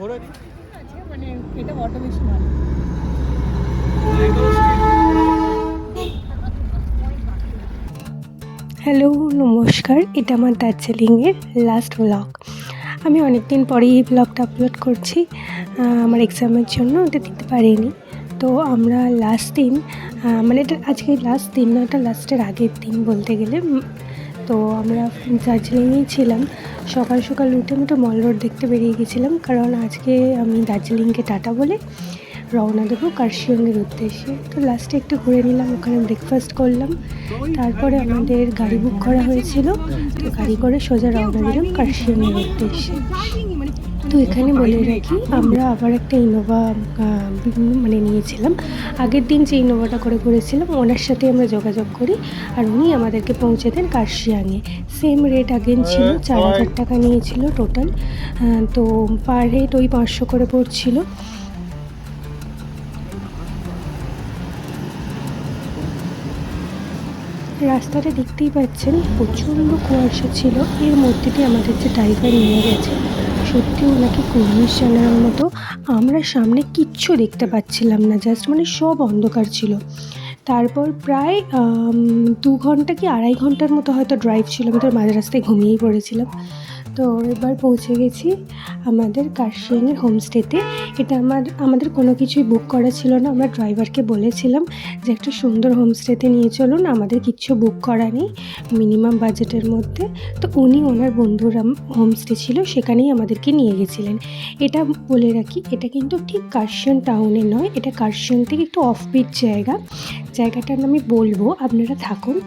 মানে এটা অটো বেশি ভালো। হ্যালো, নমস্কার। এটা আমার দার্জিলিংয়ের লাস্ট ব্লগ। আমি অনেক দিন পরেই এই ব্লগটা আপলোড করছি। আমার এক্সামের জন্য এটা দিতে পারিনি। তো আমরা লাস্ট দিন, মানে এটা আজকে লাস্ট দিন না, এটা লাস্টের আগের দিন বলতে গেলে। তো আমরা দার্জিলিংয়েই ছিলাম। সকাল সকাল উঠে আমি তো মল রোড দেখতে বেরিয়ে গেছিলাম, কারণ আজকে আমি দার্জিলিংকে টাটা বলে রওনা দেবো কার্শিয়ংয়ের উদ্দেশ্যে। তো লাস্টে একটু ঘুরে নিলাম, ওখানে ব্রেকফাস্ট করলাম। তারপরে আমাদের গাড়ি বুক করা হয়েছিল, তো গাড়ি করে সোজা রওনা দিলাম কার্শিয়ংয়ের উদ্দেশ্যে। তো এখানে বলে রাখি, আমরা আবার একটা ইনোভা মানে নিয়েছিলাম। আগের দিন যে ইনোভাটা করে ঘুরেছিলাম ওনার সাথে আমরা যোগাযোগ করি, আর উনি আমাদেরকে পৌঁছে দেন কার্শিয়াংয়ে। সেম রেট আগেন ছিল, 4,000 টাকা নিয়েছিল টোটাল। তো পার হেড ওই 500 করে পড়ছিল। রাস্তাটা দেখতেই পাচ্ছেন, প্রচণ্ড কুয়াশা ছিল। এর মধ্যে দিয়ে আমাদের যে ড্রাইভার নিয়ে গেছে, সত্যি ওনাকে কুর্নিশ জানানোর মতো। আমরা সামনে কিচ্ছু দেখতে পাচ্ছিলাম না, জাস্ট মানে সব অন্ধকার ছিল। তারপর প্রায় 2 ঘন্টা কি 2.5 ঘন্টার মতো হয়তো ড্রাইভ ছিল। আমি তো মাঝ রাস্তায় ঘুমিয়েই পড়েছিলাম। তো এবার পৌঁছে গেছি আমাদের কার্শিয়াংয়ের হোমস্টেতে। এটা আমাদের কোনো কিছুই বুক করা ছিল না। আমরা ড্রাইভারকে বলেছিলাম যে একটা সুন্দর হোমস্টেতে নিয়ে চলুন, আমাদের কিচ্ছু বুক করা নেই, মিনিমাম বাজেটের মধ্যে। তো উনি ওনার বন্ধুর হোমস্টে ছিল, সেখানেই আমাদেরকে নিয়ে গেছিলেন। এটা বলে রাখি, এটা কিন্তু ঠিক কার্শিয়াং টাউনে নয়, এটা কার্শিয়াং থেকে একটু অফবিট জায়গা। জায়গাটার আমি বলবো, আপনারা থাকুন,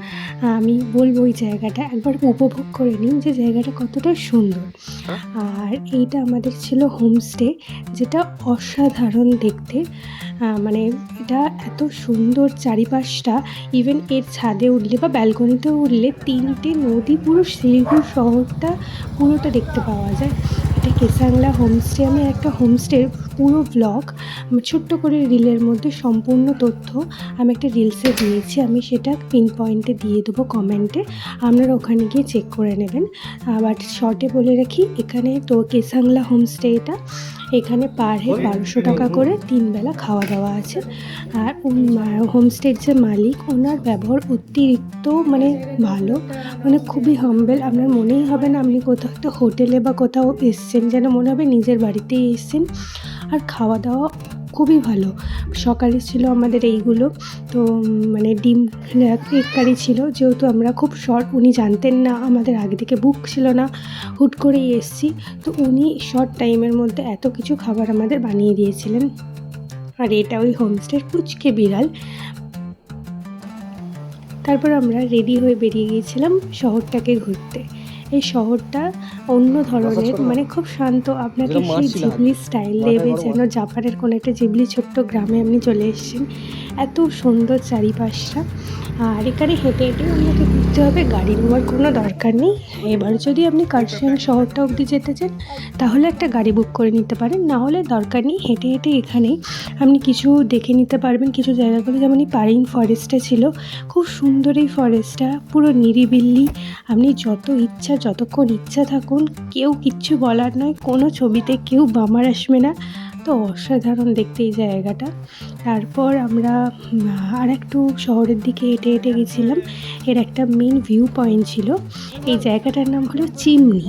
আমি বলবো ওই জায়গাটা একবার উপভোগ করে নিন যে জায়গাটা কতটা সুন্দর। আর এইটা আমাদের ছিল হোমস্টে, যেটা অসাধারণ দেখতে। মানে এটা এত সুন্দর চারিপাশটা, ইভেন এর ছাদে উঠলে বা ব্যালকনিতে উঠলে 3টে নদী, পুরো শিলিগুড়ি শহরটা পুরোটা দেখতে পাওয়া যায়। এটা কেসাংলা হোমস্টে। আমি একটা হোমস্টের পুরো ব্লগ ছোট্ট করে রিলের মধ্যে সম্পূর্ণ তথ্য আমি একটা রিলসে দিয়েছি, আমি সেটা পিন পয়েন্টে দিয়ে দেবো কমেন্টে, আপনারা ওখানে গিয়ে চেক করে নেবেন। বাট শর্টে বলে রাখি, এখানে তো কেসাংলা হোমস্টে, এখানে পার হেড 1200 টাকা করে 3 বেলা খাওয়া দাওয়া আছে। আর হোমস্টের যে মালিক, ওনার ব্যবহার অতিরিক্ত মানে ভালো, মানে খুবই হাম্বেল। আপনার মনেই হবে না আপনি কোথাও একটা হোটেলে বা কোথাও এসছেন, যেন মনে হবে নিজের বাড়িতেই এসছেন। আর খাওয়া দাওয়া খুবই ভালো। সকালে ছিল আমাদের এইগুলো, তো মানে ডিম এগ কারি ছিল। যেহেতু আমরা খুব শর্ট, উনি জানতেন না, আমাদের আগে থেকে বুক ছিল না, হুট করেই এসছি। তো উনি শর্ট টাইমের মধ্যে এত কিছু খাবার আমাদের বানিয়ে দিয়েছিলেন। আর এটা ওই হোমস্টের পুচকে বিড়াল। তারপর আমরা রেডি হয়ে বেরিয়ে গিয়েছিলাম শহরটাকে ঘুরতে। এই শহরটা অন্য ধরনের, মানে খুব শান্ত। আপনাকে সেই জিবলি স্টাইল দেবে, যেন জাপানের কোনো একটা জিবলি ছোট্ট গ্রামে আপনি চলে এসেছেন। এত সুন্দর চারিপাশটা। আর এখানে হেঁটে হেঁটে আপনাকে ঘুরতে হবে, গাড়ি নেওয়ার কোনো দরকার নেই। এবার যদি আপনি কার্শিয়াং শহরটা অবধি যেতে চান, তাহলে একটা গাড়ি বুক করে নিতে পারেন, না হলে দরকার নেই। হেঁটে হেঁটে এখানেই আপনি কিছু দেখে নিতে পারবেন, কিছু জায়গাগুলো। যেমন এই পাইন ফরেস্টটা ছিল, খুব সুন্দর এই ফরেস্টটা, পুরো নিরিবিলি। আপনি যতক্ষণ ইচ্ছা থাকুন, কেউ কিচ্ছু বলার নয়, কোনো ছবিতে কেউ বামার আসবে না। তো অসাধারণ দেখতে এই জায়গাটা। তারপর আমরা আর একটু শহরের দিকে হেঁটে হেঁটে গেছিলাম। এর একটা মেন ভিউ পয়েন্ট ছিল। এই জায়গাটার নাম হলো চিমনি।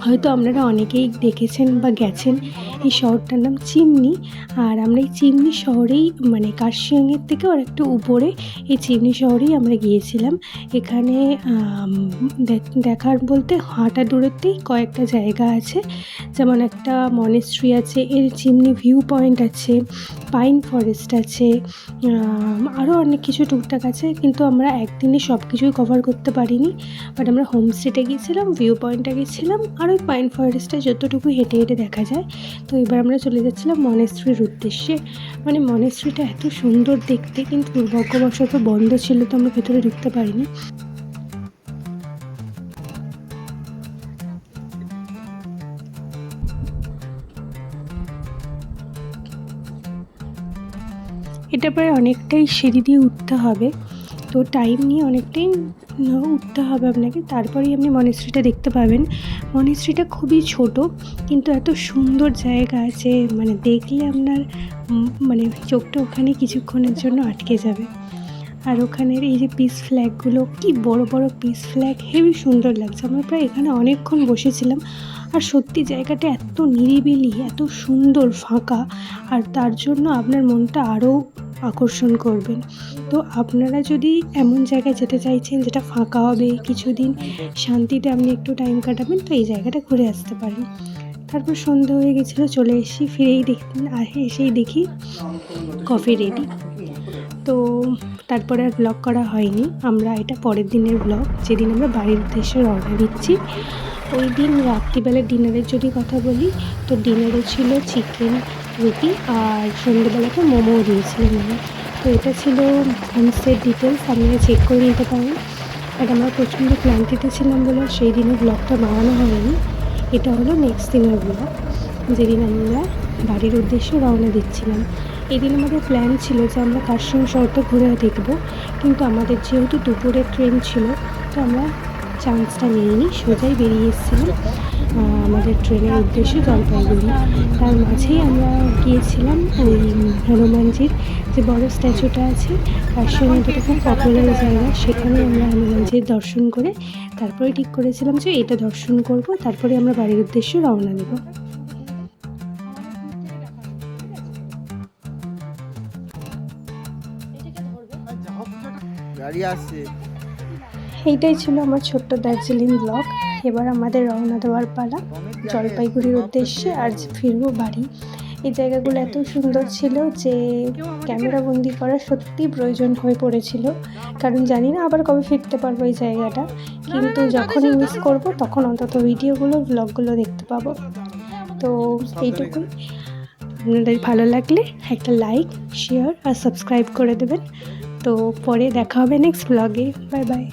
হয়তো আপনারা অনেকেই দেখেছেন বা গেছেন। এই শহরটার নাম চিমনি। আর আমরা এই চিমনি শহরেই, মানে কার্শিয়াংয়ের থেকে আর একটু উপরে এই চিমনি শহরেই আমরা গিয়েছিলাম। এখানে দেখার বলতে হাঁটা দূরত্বেই কয়েকটা জায়গা আছে, যেমন একটা মনেস্ট্রি আছে, এর চিমনি ভিউ পয়েন্ট আছে, পাইন ফরেস্ট আছে, আরও অনেক কিছু টুকটাক আছে। কিন্তু আমরা একদিনে সব কিছুই কভার করতে পারিনি। বাট আমরা হোমস্টেতে গিয়েছিলাম, ভিউ পয়েন্টে গেছিলাম, আর ওই পাইন ফরেস্টে যতটুকু হেঁটে হেঁটে দেখা যায়। তো এবার আমরা চলে যাচ্ছিলাম মনেস্ট্রির উদ্দেশ্যে। মানে মনেস্ট্রিটা এত সুন্দর দেখতে, কিন্তু দুর্ভাগ্যবশত বন্ধ ছিল, তো আমরা ভেতরে ঢুকতে পারিনি। এটা প্রায় অনেকটাই সিঁড়ি দিয়ে উঠতে হবে, তো টাইম নিয়ে অনেকটাই উঠতে হবে আপনাকে, তারপরেই আপনি মনেস্ট্রিটা দেখতে পাবেন। মনেস্ট্রিটা খুবই ছোট, কিন্তু এত সুন্দর জায়গা আছে, মানে দেখলে আপনার মানে চোখটা ওখানে কিছুক্ষণের জন্য আটকে যাবে। আর ওখানের এই যে পিস ফ্ল্যাগগুলো, কি বড় বড় পিস ফ্ল্যাগ, হেবি সুন্দর লাগছে। আমরা প্রায় এখানে অনেকক্ষণ বসেছিলাম। আর সত্যি জায়গাটা এত নিরিবিলি, এত সুন্দর, ফাঁকা, আর তার জন্য আপনার মনটা আরও আকর্ষণ করবেন। তো আপনারা যদি এমন জায়গায় যেতে চাইছেন যেটা ফাঁকা হবে, কিছুদিন শান্তিতে আপনি একটু টাইম কাটাবেন, তো এই জায়গাটা ঘুরে আসতে পারেন। তারপর সন্ধ্যা হয়ে গেছিলো, চলে এসেছি। এসেই দেখি কফি রেডি। তো তারপরে আর ব্লগ করা হয়নি। এটা পরের দিনের ব্লগ, যেদিন আমরা বাড়ির উদ্দেশ্যে রওনা দিচ্ছি। ওই দিন রাত্রিবেলা ডিনারের যদি কথা বলি, তো ডিনারে ছিল চিকেন, রুটি, আর সন্ধ্যেবেলাতে মোমোও দিয়েছিলেন আমি। তো এটা ছিল হোমস্টের ডিটেলস, আপনারা চেক করে নিতে পারেন। আর আমরা প্রচণ্ড ক্লান্তিতে ছিলাম বলে সেই দিনের ব্লগটা বানানো হয়নি। এটা হলো নেক্সট দিনের ব্লগ, যেদিন আমরা বাড়ির উদ্দেশ্যে রওনা দিচ্ছিলাম। এই দিন আমাদের প্ল্যান ছিল যে আমরা কার্শন শহরটা ঘুরে দেখব, কিন্তু আমাদের যেহেতু দুপুরের ট্রেন ছিল, তো আমরা চান্সটা নিইনি, সোজাই বেরিয়ে এসেছিলাম আমাদের ট্রেনের উদ্দেশ্যে জলপাইগুড়ি। তার মাঝেই আমরা গিয়েছিলাম ওই হনুমানজির যে বড় স্ট্যাচুটা আছে, কার্শনে, যেটা খুব পপুলার জায়গা, সেখানে আমরা হনুমানজির দর্শন করে তারপরে ঠিক করেছিলাম যে এটা দর্শন করব, তারপরে আমরা বাড়ির উদ্দেশ্যে রওনা দেব। এইটাই ছিল আমার ছোট্ট দার্জিলিং ব্লগ। এবার আমাদের রওনা দেওয়ার পালা জলপাইগুড়ির উদ্দেশ্যে, আর ফিরবো বাড়ি। এই জায়গাগুলো এত সুন্দর ছিল যে ক্যামেরা বন্দি করা সত্যি প্রয়োজন হয়ে পড়েছিল, কারণ জানি না আবার কবে ফিরতে পারবো এই জায়গাটা, কিন্তু যখনই মিস করব তখন অন্তত ভিডিওগুলো, ব্লগগুলো দেখতে পাবো। তো এইটুকুই। আপনাদের ভালো লাগলে একটা লাইক, শেয়ার আর সাবস্ক্রাইব করে দেবেন। তো পরে দেখা হবে নেক্সট ব্লগে। Bye bye.